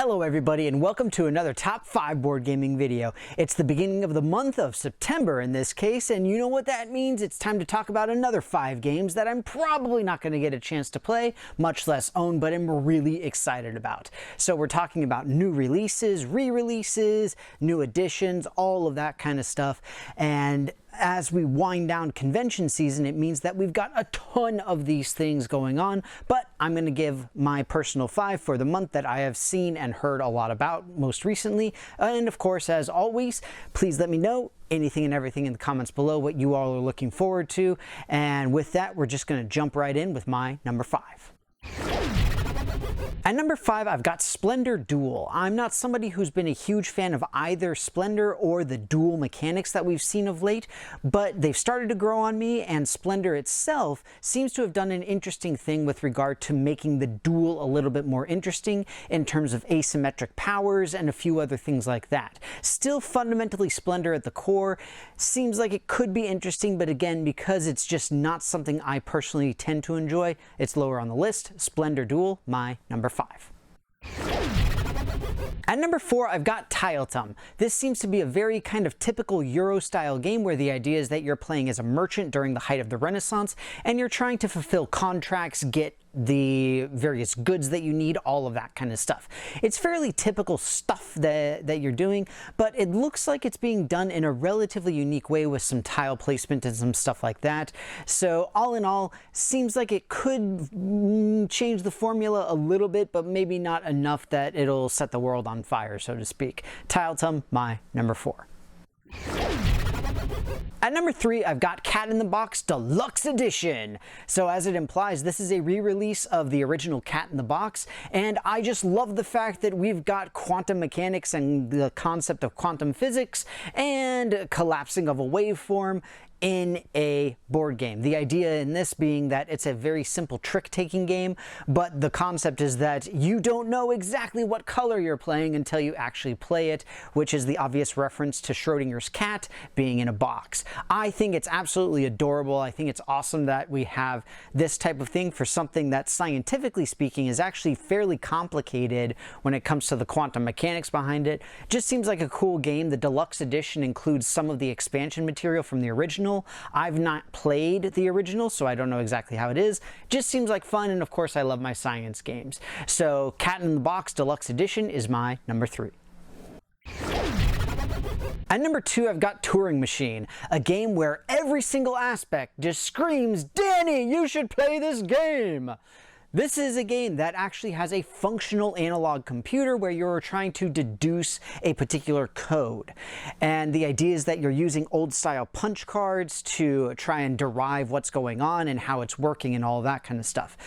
Hello everybody and welcome to another top 5 board gaming video. It's the beginning of the month of September in this case, and you know what that means? It's time to talk about another 5 games that I'm probably not going to get a chance to play, much less own, but I'm really excited about. So we're talking about new releases, re-releases, new additions, all of that kind of stuff. And as we wind down convention season, it means that we've got a ton of these things going on, but I'm going to give my personal 5 for the month that I have seen and heard a lot about most recently. And of course, as always, please let me know anything and everything in the comments below what you all are looking forward to. And with that, we're just going to jump right in with my number 5. At number 5, I've got Splendor Duel. I'm not somebody who's been a huge fan of either Splendor or the duel mechanics that we've seen of late, but they've started to grow on me, and Splendor itself seems to have done an interesting thing with regard to making the duel a little bit more interesting in terms of asymmetric powers and a few other things like that. Still fundamentally Splendor at the core. Seems like it could be interesting, but again, because it's just not something I personally tend to enjoy, it's lower on the list. Splendor Duel, my number 5. At number 4, I've got Tiletum. This seems to be a very kind of typical Euro-style game where the idea is that you're playing as a merchant during the height of the Renaissance, and you're trying to fulfill contracts, get the various goods that you need, all of that kind of stuff. It's fairly typical stuff that you're doing, but it looks like it's being done in a relatively unique way with some tile placement and some stuff like that. So all in all, seems like it could change the formula a little bit, but maybe not enough that it'll set the world on fire, so to speak. Tiletum, my number 4. At number 3, I've got Cat in the Box Deluxe Edition. So as it implies, this is a re-release of the original Cat in the Box, and I just love the fact that we've got quantum mechanics and the concept of quantum physics and collapsing of a waveform in a board game. The idea in this being that it's a very simple trick-taking game, but the concept is that you don't know exactly what color you're playing until you actually play it, which is the obvious reference to Schrodinger's cat being in a box. I think it's absolutely adorable. I think it's awesome that we have this type of thing for something that, scientifically speaking, is actually fairly complicated when it comes to the quantum mechanics behind it. Just seems like a cool game. The deluxe edition includes some of the expansion material from the original. I've not played the original, so I don't know exactly how it is. Just seems like fun, and of course I love my science games. So Cat in the Box Deluxe Edition is my number 3. At number 2, I've got Turing Machine, a game where every single aspect just screams, "Danny, you should play this game!" This is a game that actually has a functional analog computer where you're trying to deduce a particular code. And the idea is that you're using old-style punch cards to try and derive what's going on and how it's working and all that kind of stuff.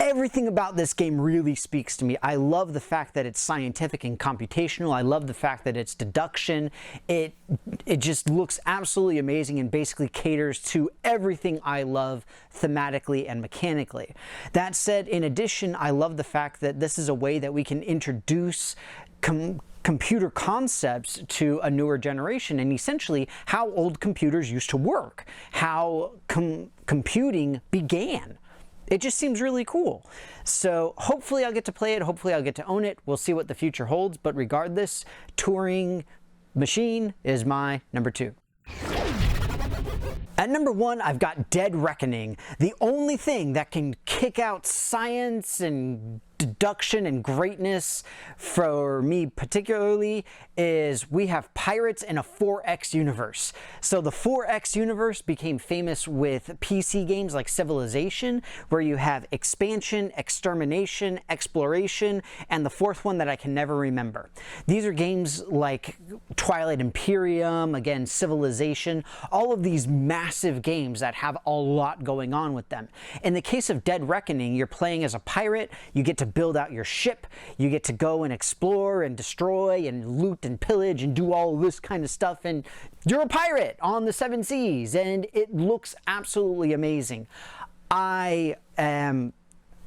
Everything about this game really speaks to me. I love the fact that it's scientific and computational. I love the fact that it's deduction. It just looks absolutely amazing and basically caters to everything I love thematically and mechanically. That said, in addition, I love the fact that this is a way that we can introduce computer concepts to a newer generation, and essentially how old computers used to work, how computing began. It just seems really cool. So hopefully I'll get to play it. Hopefully I'll get to own it. We'll see what the future holds. But regardless, Turing Machine is my number 2. At number 1, I've got Dead Reckoning. The only thing that can kick out science and deduction and greatness for me particularly is we have pirates in a 4X universe. So the 4X universe became famous with PC games like Civilization, where you have expansion, extermination, exploration, and the 4th one that I can never remember. These are games like Twilight Imperium, again, Civilization, all of these massive games that have a lot going on with them. In the case of Dead Reckoning, you're playing as a pirate, you get to build out your ship, you get to go and explore and destroy and loot and pillage and do all this kind of stuff, and you're a pirate on the 7 seas, and it looks absolutely amazing. I am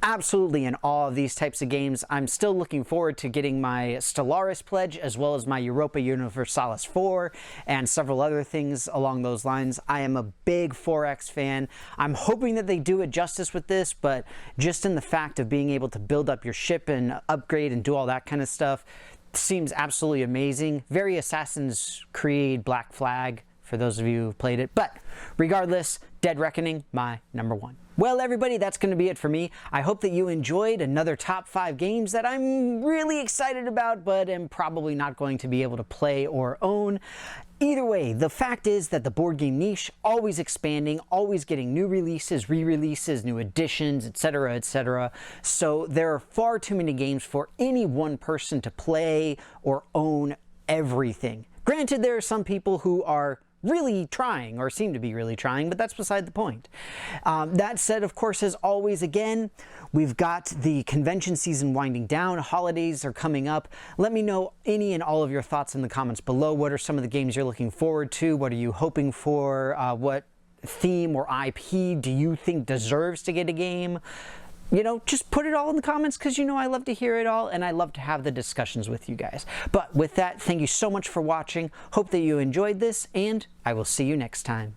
absolutely in awe of these types of games. I'm still looking forward to getting my Stellaris pledge, as well as my Europa Universalis 4 and several other things along those lines. I am a big 4X fan. I'm hoping that they do it justice with this, but just in the fact of being able to build up your ship and upgrade and do all that kind of stuff seems absolutely amazing. Very Assassin's Creed Black Flag, for those of you who've played it. But regardless, Dead Reckoning, my number one. Well, everybody, that's going to be it for me. I hope that you enjoyed another top 5 games that I'm really excited about, but am probably not going to be able to play or own. Either way, the fact is that the board game niche, always expanding, always getting new releases, re-releases, new editions, etc., etc. So there are far too many games for any one person to play or own everything. Granted, there are some people who are really trying, or seem to be really trying, but that's beside the point. That said, of course, as always, again, we've got the convention season winding down, holidays are coming up. Let me know any and all of your thoughts in the comments below. What are some of the games you're looking forward to? What are you hoping for? What theme or IP do you think deserves to get a game? You know, just put it all in the comments, because you know I love to hear it all and I love to have the discussions with you guys. But with that, thank you so much for watching. Hope that you enjoyed this, and I will see you next time.